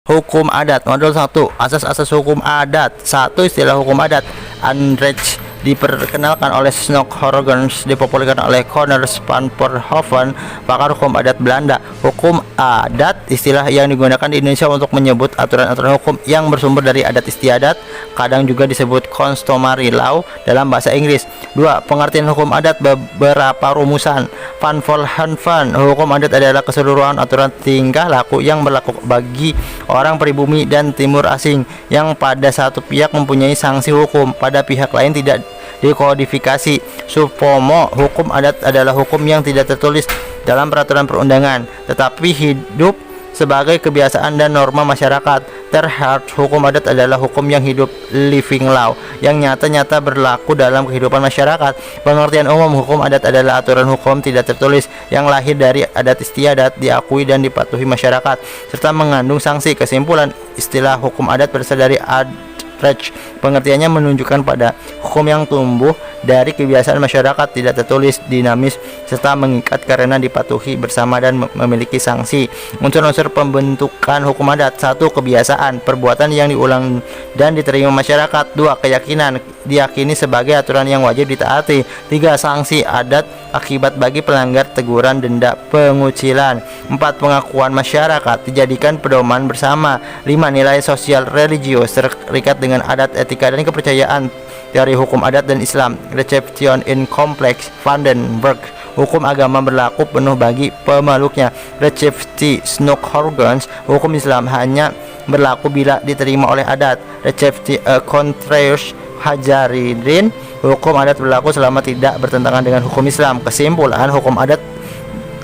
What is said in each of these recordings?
Hukum adat. Modul 1. Asas-asas hukum adat. 1. Istilah hukum adat. Anrecht diperkenalkan oleh Snoek Horgens, dipopulerkan oleh Conor van Voorhoven, pakar hukum adat Belanda. Hukum adat istilah yang digunakan di Indonesia untuk menyebut aturan-aturan hukum yang bersumber dari adat istiadat, kadang juga disebut customary law dalam bahasa Inggris. 2. Pengertian hukum adat. Beberapa rumusan. Van Voorhoven, hukum adat adalah keseluruhan aturan tingkah laku yang berlaku bagi orang pribumi dan timur asing yang pada satu pihak mempunyai sanksi hukum, pada pihak lain tidak dikodifikasi. Supomo, hukum adat adalah hukum yang tidak tertulis dalam peraturan perundangan tetapi hidup sebagai kebiasaan dan norma masyarakat. Terhad, hukum adat adalah hukum yang hidup, living law, yang nyata-nyata berlaku dalam kehidupan masyarakat. Pengertian umum, hukum adat adalah aturan hukum tidak tertulis yang lahir dari adat istiadat, diakui dan dipatuhi masyarakat, serta mengandung sanksi. Kesimpulan, istilah hukum adat berasal dari Anrecht. Pengertiannya menunjukkan pada hukum yang tumbuh dari kebiasaan masyarakat, tidak tertulis, dinamis, serta mengikat karena dipatuhi bersama dan memiliki sanksi. Unsur-unsur pembentukan hukum adat. 1. Kebiasaan, perbuatan yang diulang dan diterima masyarakat. 2. Keyakinan, diyakini sebagai aturan yang wajib ditaati. 3. Sanksi adat, akibat bagi pelanggar, teguran, denda, pengucilan. 4. Pengakuan masyarakat, dijadikan pedoman bersama. 5. Nilai sosial religius, terikat dengan adat, etika, dan kepercayaan. Teori hukum adat dan Islam. Reception in Complex, Vandenberg, hukum agama berlaku penuh bagi pemeluknya. Recepti, Snoek Horgens, hukum Islam hanya berlaku bila diterima oleh adat. Recepti Contrarius Hajaridin, hukum adat berlaku selama tidak bertentangan dengan hukum Islam. Kesimpulan, hukum adat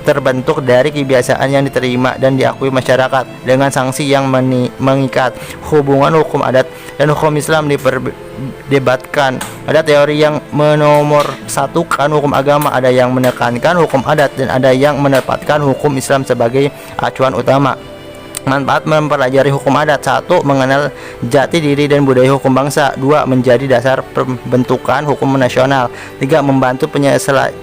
terbentuk dari kebiasaan yang diterima dan diakui masyarakat dengan sanksi yang mengikat. Hubungan hukum adat dan hukum Islam diperdebatkan. Ada teori yang menomorsatukan hukum agama, ada yang menekankan hukum adat, dan ada yang menempatkan hukum Islam sebagai acuan utama. Manfaat mempelajari hukum adat. 1. Mengenal jati diri dan budaya hukum bangsa. 2. Menjadi dasar pembentukan hukum nasional. 3. Membantu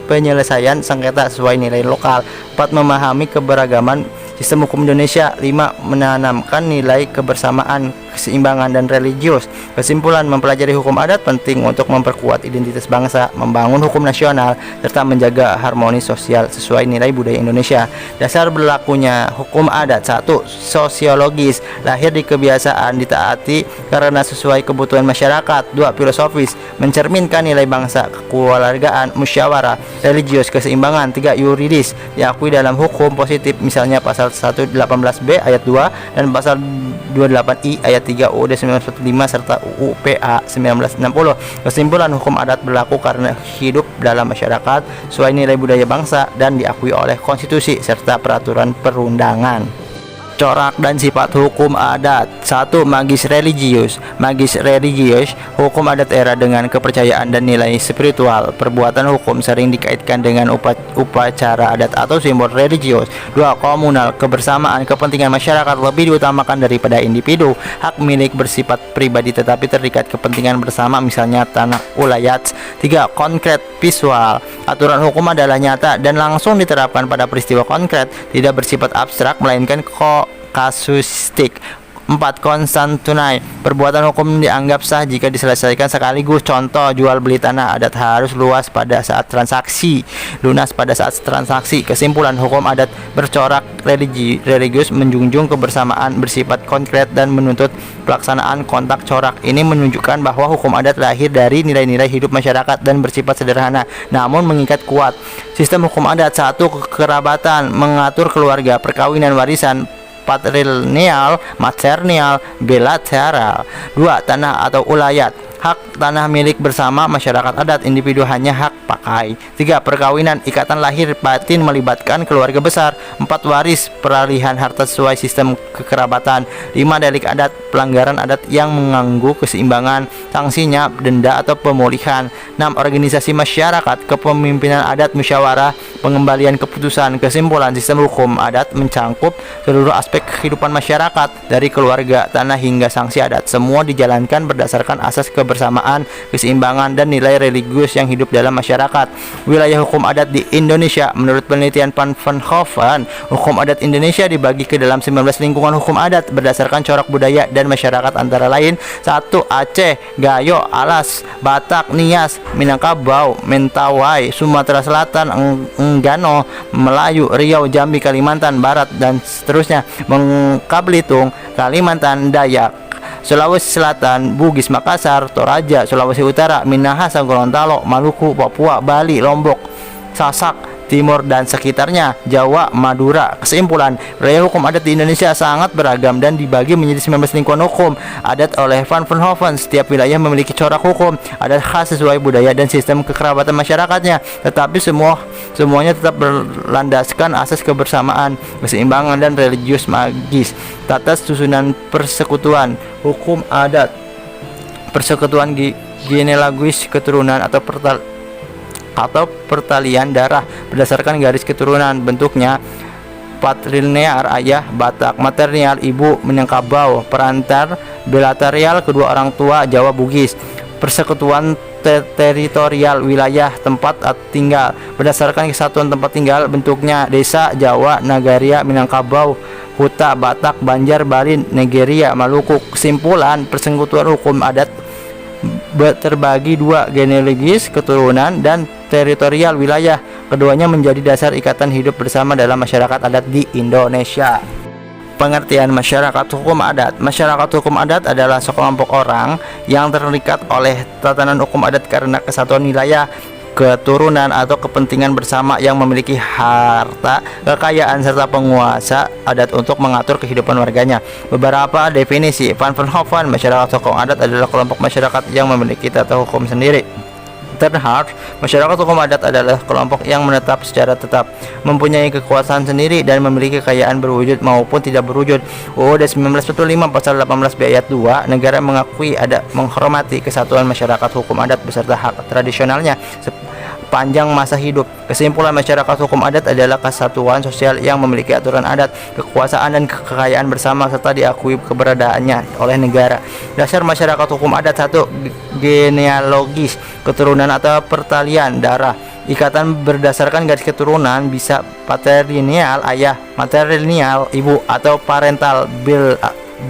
penyelesaian sengketa sesuai nilai lokal. 4. Memahami keberagaman sistem hukum Indonesia. 5. Menanamkan nilai kebersamaan, keseimbangan, dan religius. Kesimpulan, mempelajari hukum adat penting untuk memperkuat identitas bangsa, membangun hukum nasional, serta menjaga harmoni sosial sesuai nilai budaya Indonesia. Dasar berlakunya hukum adat. 1. Sosiologis, lahir di kebiasaan, ditaati karena sesuai kebutuhan masyarakat. 2. Filosofis, mencerminkan nilai bangsa, kekeluargaan, musyawarah, religius, keseimbangan. 3. Yuridis, diakui dalam hukum positif, misalnya pasal 118B ayat 2 dan pasal 28I ayat 3 UUD 1945 serta UU PA 1960. Kesimpulan, hukum adat berlaku karena hidup dalam masyarakat sesuai nilai budaya bangsa dan diakui oleh konstitusi serta peraturan perundangan. Corak dan sifat hukum adat. 1. Magis religius. Magis religius, hukum adat era dengan kepercayaan dan nilai spiritual. Perbuatan hukum sering dikaitkan dengan upacara adat atau simbol religius. 2. Komunal, kebersamaan, kepentingan masyarakat lebih diutamakan daripada individu. Hak milik bersifat pribadi tetapi terikat kepentingan bersama, misalnya tanah ulayat. 3. Konkret visual, aturan hukum adalah nyata dan langsung diterapkan pada peristiwa konkret, tidak bersifat abstrak melainkan kasusistik. 4. Konstan tunai, perbuatan hukum dianggap sah jika diselesaikan sekaligus. Contoh, jual beli tanah adat harus lunas pada saat transaksi. Kesimpulan, hukum adat bercorak religius, menjunjung kebersamaan, bersifat konkret, dan menuntut pelaksanaan kontak corak. Ini menunjukkan bahwa hukum adat lahir dari nilai-nilai hidup masyarakat dan bersifat sederhana namun mengikat kuat. Sistem hukum adat. 1. Kekerabatan, mengatur keluarga, perkawinan, warisan, patrilineal, maternial, bilateral. 2. Tanah atau ulayat, hak tanah milik bersama masyarakat adat, individu hanya hak pakai. 3. Perkawinan, ikatan lahir batin melibatkan keluarga besar. 4. Waris, peralihan harta sesuai sistem kekerabatan. 5. Delik adat, pelanggaran adat yang mengganggu keseimbangan, sanksinya denda atau pemulihan. 6. Organisasi masyarakat, kepemimpinan adat, musyawarah, pengembalian keputusan. Kesimpulan, sistem hukum adat mencangkup seluruh aspek kehidupan masyarakat dari keluarga, tanah, hingga sanksi adat. Semua dijalankan berdasarkan asas keberagaman kebersamaan, keseimbangan, dan nilai religius yang hidup dalam masyarakat. Wilayah hukum adat di Indonesia. Menurut penelitian Van Venhoven, hukum adat Indonesia dibagi ke dalam 19 lingkungan hukum adat berdasarkan corak budaya dan masyarakat, antara lain 1. Aceh, Gayo, Alas, Batak, Nias, Minangkabau, Mentawai, Sumatera Selatan, Enggano, Melayu, Riau, Jambi, Kalimantan Barat, dan seterusnya, Bangka Belitung, Kalimantan Dayak, Sulawesi Selatan, Bugis, Makassar, Toraja, Sulawesi Utara, Minahasa, Gorontalo, Maluku, Papua, Bali, Lombok, Sasak Timur dan sekitarnya, Jawa, Madura. Kesimpulan, wilayah hukum adat di Indonesia sangat beragam dan dibagi menjadi 19 lingkungan hukum adat oleh Van Venhoven. Setiap wilayah memiliki corak hukum adat khas sesuai budaya dan sistem kekerabatan masyarakatnya, tetapi semuanya tetap berlandaskan asas kebersamaan, keseimbangan, dan religius magis. Tata susunan persekutuan hukum adat. Persekutuan genealogis keturunan atau pertalian darah berdasarkan garis keturunan. Bentuknya patrilinear ayah, Batak; matrilinear ibu, Minangkabau; perantar bilateral kedua orang tua, Jawa, Bugis. Persekutuan teritorial wilayah tempat tinggal berdasarkan kesatuan tempat tinggal. Bentuknya desa, Jawa, Nagaria, Minangkabau, Huta, Batak, Banjar, Bali, Nigeria, Maluku. Kesimpulan, persekutuan hukum adat terbagi dua, genealogis keturunan dan teritorial wilayah. Keduanya menjadi dasar ikatan hidup bersama dalam masyarakat adat di Indonesia. Pengertian masyarakat hukum adat. Masyarakat hukum adat adalah sekelompok orang yang terikat oleh tatanan hukum adat karena kesatuan wilayah, keturunan, atau kepentingan bersama yang memiliki harta, kekayaan, serta penguasa adat untuk mengatur kehidupan warganya. Beberapa definisi Van Venhoven: masyarakat hukum adat adalah kelompok masyarakat yang memiliki tata hukum sendiri. Terhart: masyarakat hukum adat adalah kelompok yang menetap secara tetap, mempunyai kekuasaan sendiri, dan memiliki kekayaan berwujud maupun tidak berwujud. UUD 1945 pasal 18B ayat 2, negara mengakui ada menghormati kesatuan masyarakat hukum adat beserta hak tradisionalnya sepanjang masa hidup. Kesimpulan, masyarakat hukum adat adalah kesatuan sosial yang memiliki aturan adat, kekuasaan, dan kekayaan bersama serta diakui keberadaannya oleh negara. Dasar masyarakat hukum adat: 1. Genealogis keturunan atau pertalian darah. Ikatan berdasarkan garis keturunan, bisa patrilineal ayah, matrilineal ibu, atau parental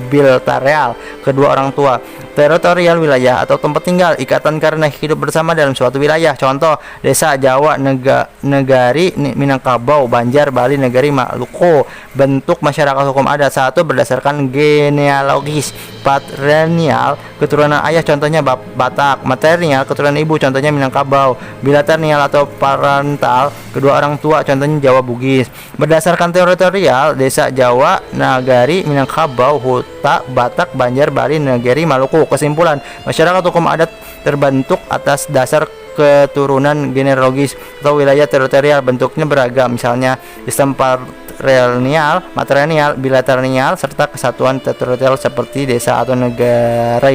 bilateral kedua orang tua. Teritorial wilayah atau tempat tinggal, ikatan karena hidup bersama dalam suatu wilayah. Contoh, desa, Jawa, Negari, Minangkabau, Banjar, Bali, Negari, Maluku. Bentuk masyarakat hukum adat: 1. Berdasarkan genealogis, patrilineal keturunan ayah, contohnya Batak; matrilineal keturunan ibu, contohnya Minangkabau; bilateral atau parental kedua orang tua, contohnya Jawa, Bugis. Berdasarkan teritorial: desa, Jawa, Nagari, Minangkabau, Huta, Batak, Banjar, Bali, Negari, Maluku. Kesimpulan, masyarakat hukum adat terbentuk atas dasar keturunan genealogis atau wilayah teritorial. Bentuknya beragam, misalnya sistem patrilineal, matrilineal, bilateral, serta kesatuan teritorial seperti desa atau negara.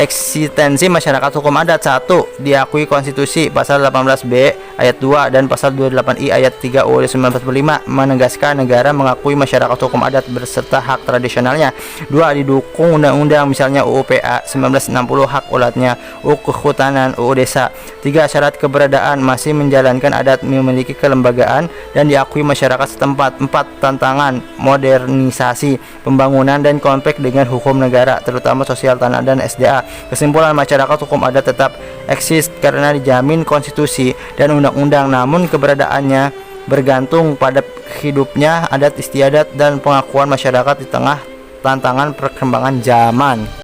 Eksistensi masyarakat hukum adat: 1. Diakui konstitusi pasal 18B ayat 2 dan pasal 28I ayat 3 UUD 1945 menegaskan negara mengakui masyarakat hukum adat beserta hak tradisionalnya. 2. Didukung undang-undang, misalnya UU PA 1960, hak ulatnya, UU Kehutanan, UU Desa. 3. Syarat keberadaan: masih menjalankan adat, memiliki kelembagaan, dan diakui masyarakat setempat. 4. Tantangan: modernisasi, pembangunan, dan konflik dengan hukum negara, terutama sosial, tanah, dan SDA. Kesimpulan, masyarakat hukum adat tetap eksis karena dijamin konstitusi dan undang-undang, namun keberadaannya bergantung pada hidupnya adat istiadat dan pengakuan masyarakat di tengah tantangan perkembangan zaman.